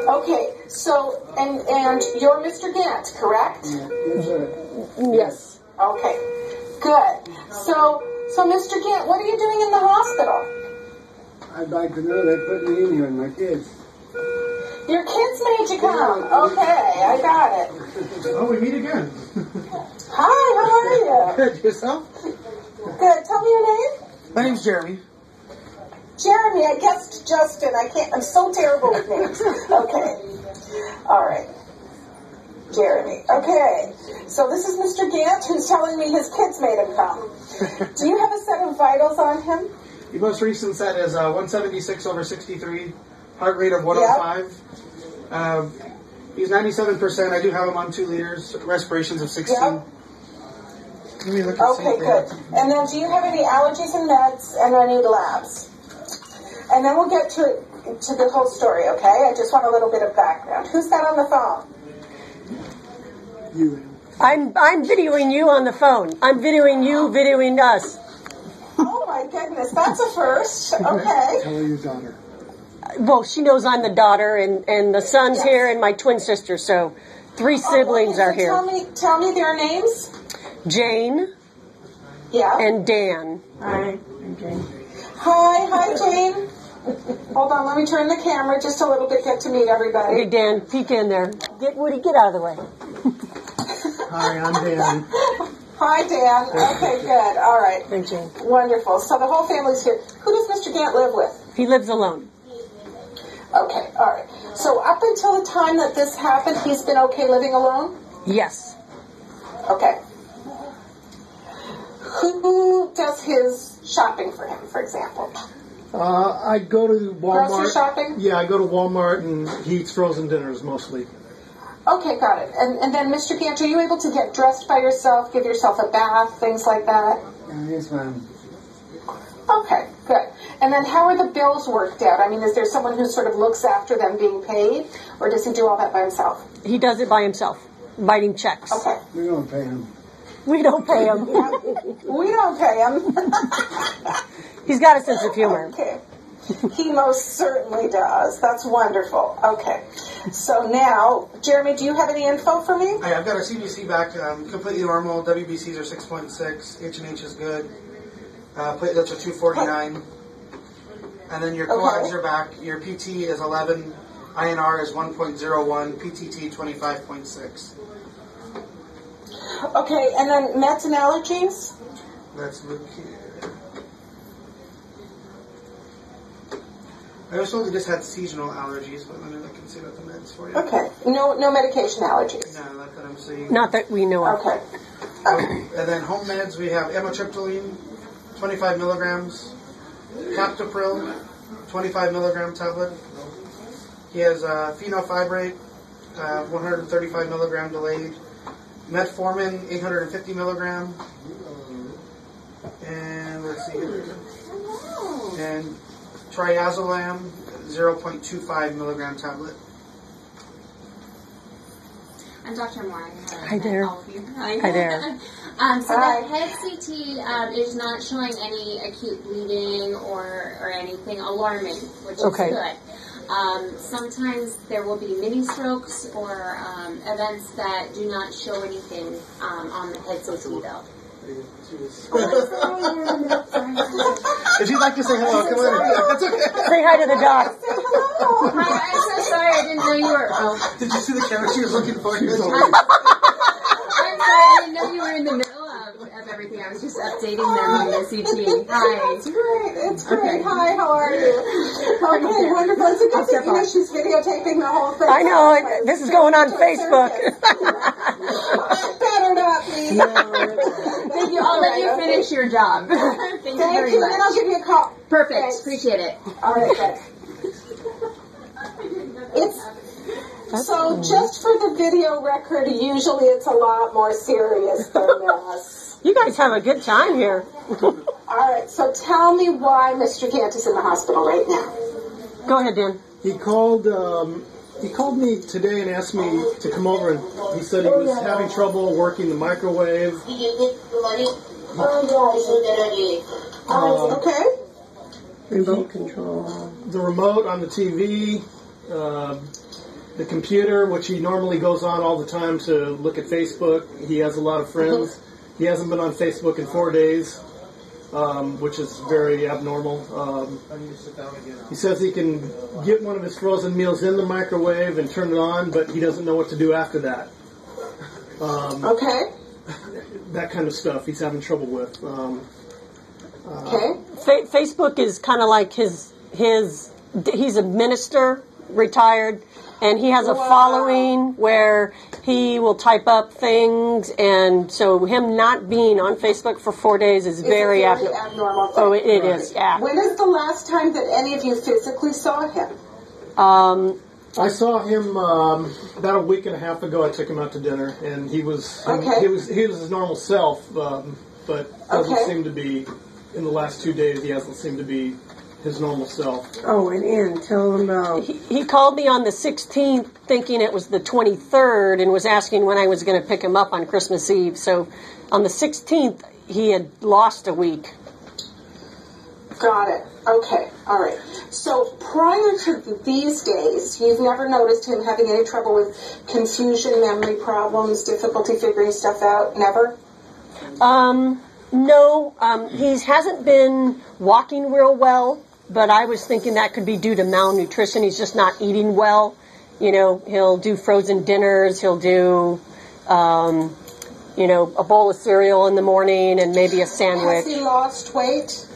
Okay, so, and you're Mr. Gant, correct? Yes. Okay, good. So Mr. Gant, what are you doing in the hospital? I'd like to know they put me in here and my kids. Your kids made you come. Okay, I got it. Oh, we meet again. Hi, how are you? Good, yourself? Good. Tell me your name. My name's Jeremy. Jeremy, I guessed Justin. I'm so terrible with names. Okay. All right. Jeremy. Okay. So this is Mr. Gant who's telling me his kids made him come. Do you have a set of vitals on him? The most recent set is 176/63, heart rate of 105. Yep. He's 97%. I do have him on 2 liters, respirations of 16. Yep. Let me look Okay, good. And then do you have any allergies and meds and any labs? And then we'll get to the whole story, okay? I just want a little bit of background. Who's that on the phone? You. I'm videoing you on the phone. I'm videoing you, videoing us. Oh my goodness, that's a first. Okay. Tell her your daughter. Well, she knows I'm the daughter, and the son's here, and my twin sister. So 3 siblings are here. Tell me their names. Jane. Yeah. And Dan. Hi, I'm Jane. Hi, Jane. Hold on, let me turn the camera just a little bit, get to meet everybody. Hey, Dan, peek in there. Woody, get out of the way. Hi, I'm Dan. Hi, Dan. Okay, good. All right. Thank you. Wonderful. So the whole family's here. Who does Mr. Gant live with? He lives alone. Okay, all right. So up until the time that this happened, he's been okay living alone? Yes. Okay. Who does his shopping for him, for example? I go to Walmart. Grocery shopping? Yeah, I go to Walmart and he eats frozen dinners mostly. Okay, got it. And then, Mr. Gant, are you able to get dressed by yourself, give yourself a bath, things like that? Yes, ma'am. Okay, good. And then how are the bills worked out? I mean, is there someone who sort of looks after them being paid, or does he do all that by himself? He does it by himself, writing checks. Okay. We don't pay him. We don't pay him. We don't pay him. He's got a sense of humor. Okay. He most certainly does. That's wonderful. Okay. So now, Jeremy, do you have any info for me? I've got a CBC back, completely normal. WBCs are 6.6. H&H is good. Platelets are 249. And then your coags are back. Your PT is 11. INR is 1.01. PTT 25.6. Okay, and then meds and allergies? Let's look here. I was told he just had seasonal allergies, but let me look and see what the meds for you. Okay. No medication allergies? No, not that I'm seeing. Not that we know of. Okay. And then home meds, we have amitriptyline, 25 milligrams, captopril, 25 milligram tablet. He has phenofibrate, 135 milligram delayed, metformin, 850 milligram, and let's see here, and triazolam, 0.25 milligram tablet. I'm Dr. Moore. Hi there. All of you. Hi there. So the head CT is not showing any acute bleeding or anything alarming, which is good. Sometimes there will be mini strokes or events that do not show anything on the head CT though. If you'd like to say hello, come on. That's okay. Say hi to the dog. Hi, I'm so sorry. I didn't know you were. Oh. Did you see the camera? She was looking for you. I'm sorry. I didn't know you were in the middle of everything. I was just updating them on the CT. Hi. It's great. It's great. Hi, how are you? Okay, wonderful. It's a good thing, you know, she's videotaping the whole thing. I know. This is going on Facebook. Better not be. Thank you. I'll let you finish your job. Thank you very much. And I'll give you a call. Perfect. Thanks. Appreciate it. All right, good. So just for the video record, usually it's a lot more serious than this. You guys have a good time here. All right, so tell me why Mr. Gant is in the hospital right now. Go ahead, Dan. He called me today and asked me to come over, and he said he was having trouble working the microwave. Okay. Remote control. The remote on the TV, the computer, which he normally goes on all the time to look at Facebook. He has a lot of friends. He hasn't been on Facebook in 4 days, which is very abnormal. He says he can get one of his frozen meals in the microwave and turn it on, but he doesn't know what to do after that. Okay. That kind of stuff he's having trouble with. Okay. Facebook is kind of like his. He's a minister, retired, and he has a following where he will type up things, and so him not being on Facebook for 4 days is very abnormal thing. Oh, it is. Yeah. When is the last time that any of you physically saw him? I saw him about a week and a half ago. I took him out to dinner, and he was he was his normal self, but doesn't seem to be. In the last 2 days, he hasn't seemed to be his normal self. Oh, and Ann, tell him about... He called me on the 16th thinking it was the 23rd and was asking when I was going to pick him up on Christmas Eve. So on the 16th, he had lost a week. Got it. Okay. All right. So prior to these days, you've never noticed him having any trouble with confusion, memory problems, difficulty figuring stuff out? Never? No, he hasn't been walking real well, but I was thinking that could be due to malnutrition. He's just not eating well. You know, he'll do frozen dinners, he'll do, a bowl of cereal in the morning and maybe a sandwich. Has he lost weight?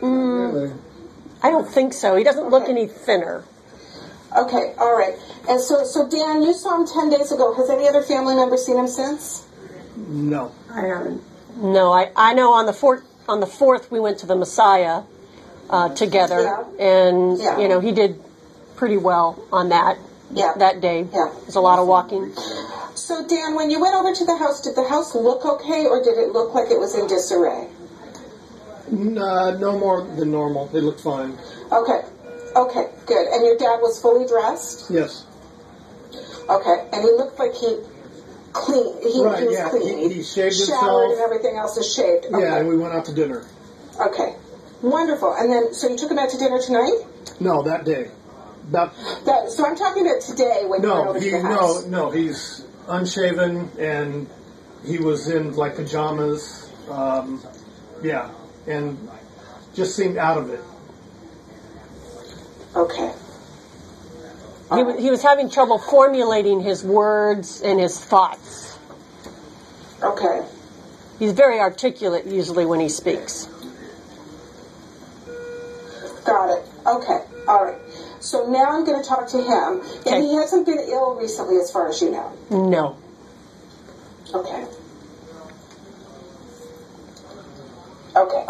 Really? I don't think so. He doesn't look any thinner. Okay, all right. And so Dan, you saw him 10 days ago. Has any other family member seen him since? No. I haven't. No, I know on the 4th we went to the Messiah together, and he did pretty well on that day. Yeah. There's a lot of walking. So Dan, when you went over to the house, did the house look okay, or did it look like it was in disarray? No more than normal. They looked fine. Okay, good. And your dad was fully dressed? Yes. Okay, and he looked like he clean. He was clean. He shaved himself. Showered and everything else is shaved. Okay. Yeah, and we went out to dinner. Okay, wonderful. And then, so you took him out to dinner tonight? No, that day. So I'm talking about today when you went over to the house. No, he's unshaven and he was in like pajamas. And just seemed out of it. Okay. He was having trouble formulating his words and his thoughts. Okay. He's very articulate usually when he speaks. Got it. Okay. All right. So now I'm going to talk to him. Okay. And he hasn't been ill recently as far as you know? No. Okay. Okay.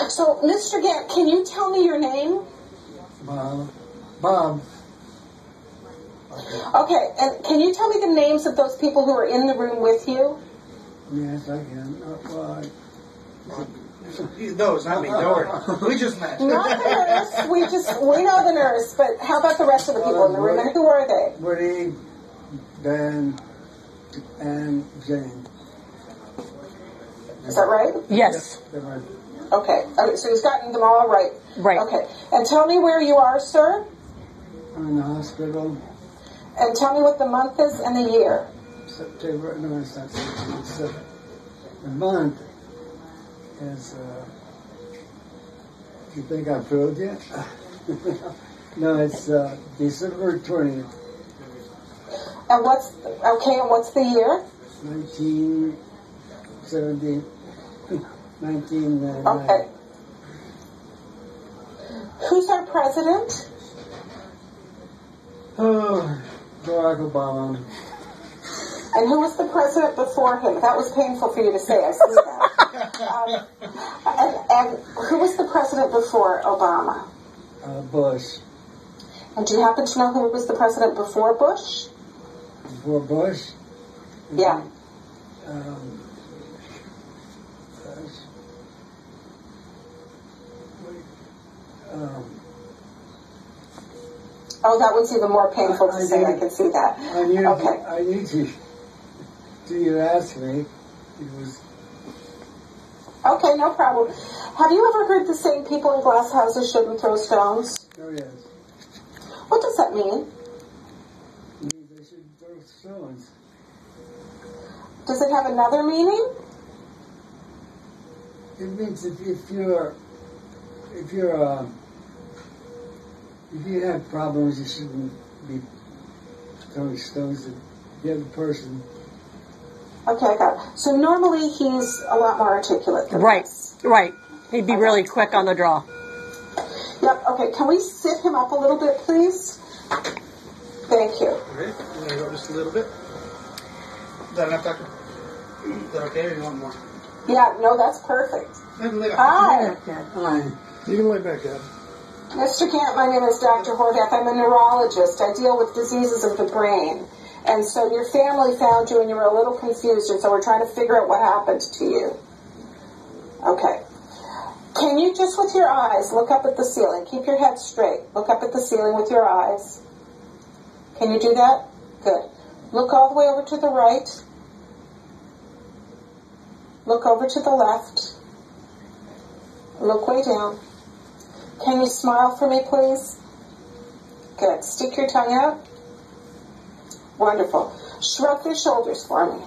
So, Mr. Gant, can you tell me your name? Bob. Okay, and can you tell me the names of those people who are in the room with you? Yes, I can. No, it's not me. Don't worry. We just met. Not the nurse. We know the nurse, but how about the rest of the people in the room? And who are they? Woody, Ben, and Jane. Is that right? Yes. Okay, so he's gotten them all right. Right. Okay, and tell me where you are, sir. I'm in the hospital. And tell me what the month is and the year. September, no, it's not September. The month is, you think I've proved yet? No, it's December 20th. And what's the year? 1970. 1999. Okay. Who's our president? Oh, Barack Obama. And who was the president before him? That was painful for you to say. I see that. And who was the president before Obama? Bush. And do you happen to know who was the president before Bush? Before Bush? Yeah. Oh, that one's even more painful to say. I can see that. I knew you asked me. It was... Okay, no problem. Have you ever heard the saying, people in glass houses shouldn't throw stones? Oh, yes. What does that mean? It means they shouldn't throw stones. Does it have another meaning? It means if you have problems, you shouldn't be throwing stones at the other person. Okay, I got it. So normally he's a lot more articulate than Right, this. right. He'd be really quick on the draw. Yep, okay. Can we sit him up a little bit, please? Thank you. All right, I'm going to go just a little bit. Is that enough, Doctor? Is that okay, or you want more? Yeah, no, that's perfect. Hi. Hi. You can lay back down. Mr. Gant, my name is Dr. Horvath. I'm a neurologist. I deal with diseases of the brain. And so your family found you and you were a little confused, and so we're trying to figure out what happened to you. Okay. Can you just with your eyes look up at the ceiling? Keep your head straight. Look up at the ceiling with your eyes. Can you do that? Good. Look all the way over to the right. Look over to the left. Look way down. Can you smile for me, please? Good. Stick your tongue out. Wonderful. Shrug your shoulders for me.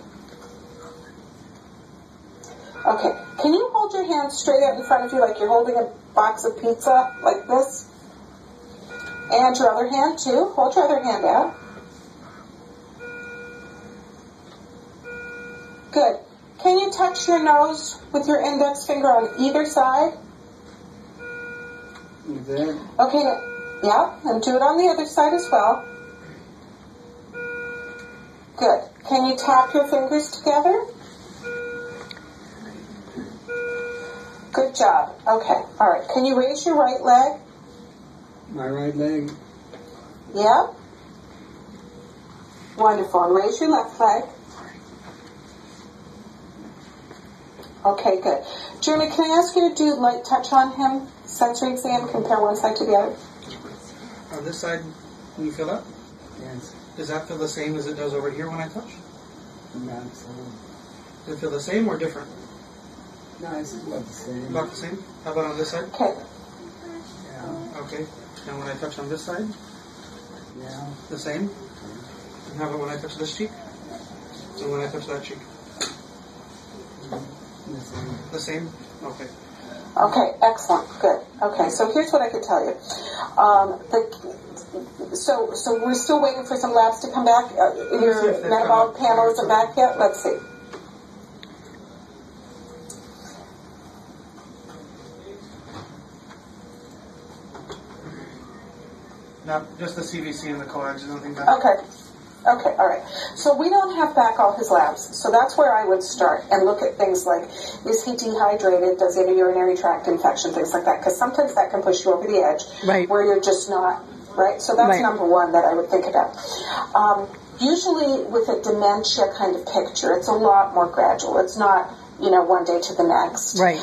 Okay. Can you hold your hand straight out in front of you like you're holding a box of pizza, like this? And your other hand, too. Hold your other hand out. Good. Can you touch your nose with your index finger on either side? Like that? Okay. Yeah, and do it on the other side as well. Good. Can you tap your fingers together? Good job. Okay. All right. Can you raise your right leg? My right leg? Yeah. Wonderful. And raise your left leg. Okay, good. Jeremy, can I ask you to do light touch on him? Sensory exam, compare one side to the other. On this side, can you feel that? Yes. Does that feel the same as it does over here when I touch? Not so. Does it feel the same or different? No, it's about the same. About the same? How about on this side? Okay. Yeah. Okay. And when I touch on this side? Yeah. The same? And how about when I touch this cheek? And when I touch that cheek? The same. The same? Okay. Okay, excellent, good. Okay, so here's what I could tell you. So we're still waiting for some labs to come back. Your metabolic panel isn't back yet. Let's see. Not just the CVC and the coags, nothing back. Okay, all right. So we don't have back all his labs. So that's where I would start and look at things like, is he dehydrated? Does he have a urinary tract infection? Things like that. Because sometimes that can push you over the edge where you're just not, right? So that's number one that I would think about. Usually with a dementia kind of picture, it's a lot more gradual. It's not, one day to the next. Right.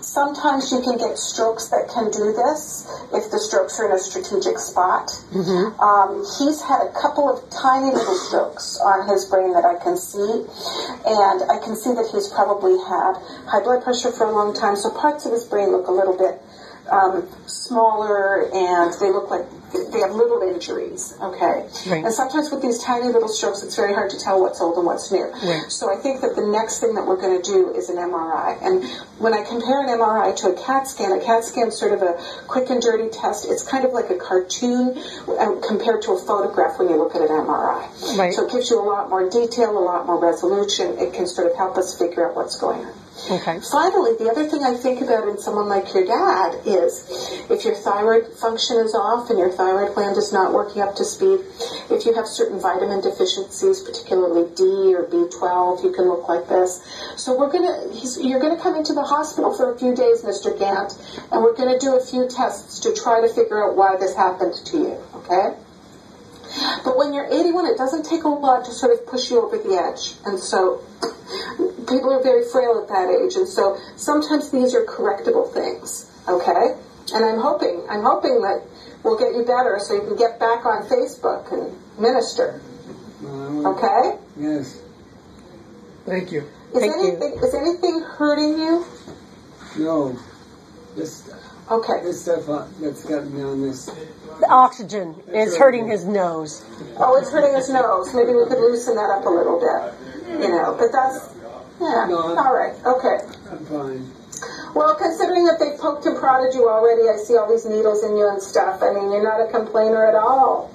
Sometimes you can get strokes that can do this if the strokes are in a strategic spot. Mm-hmm. He's had a couple of tiny little strokes on his brain that I can see, and I can see that he's probably had high blood pressure for a long time, so parts of his brain look a little bit smaller, and they look like they have little injuries, okay? Right. And sometimes with these tiny little strokes, it's very hard to tell what's old and what's new. Right. So I think that the next thing that we're going to do is an MRI. And when I compare an MRI to a CAT scan is sort of a quick and dirty test. It's kind of like a cartoon compared to a photograph when you look at an MRI. Right. So it gives you a lot more detail, a lot more resolution. It can sort of help us figure out what's going on. Okay. Finally, the other thing I think about in someone like your dad is if your thyroid function is off and your thyroid gland is not working up to speed, if you have certain vitamin deficiencies, particularly D or B12, you can look like this. So you're gonna come into the hospital for a few days, Mr. Gant, and we're gonna do a few tests to try to figure out why this happened to you, okay? But when you're 81, it doesn't take a lot to sort of push you over the edge. And so people are very frail at that age. And so sometimes these are correctable things, okay? And I'm hoping that we'll get you better so you can get back on Facebook and minister. Okay? Yes. Thank you. Is anything hurting you? No. This Okay. this stuff that's got me on this. The oxygen is hurting his nose. Oh, it's hurting his nose. Maybe we could loosen that up a little bit. But that's, yeah. No, All right. Okay. I'm fine. Well, considering that they poked and prodded you already, I see all these needles in you and stuff. I mean, you're not a complainer at all.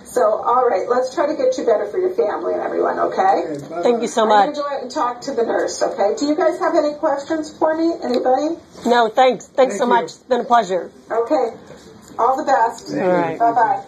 So, all right, let's try to get you better for your family and everyone, okay? Thank you so I'm much. going to go out and talk to the nurse, okay? Do you guys have any questions for me? Anybody? No, thanks. Thanks so Thank much. you. It's been a pleasure. Okay. All the best. All right. Bye-bye.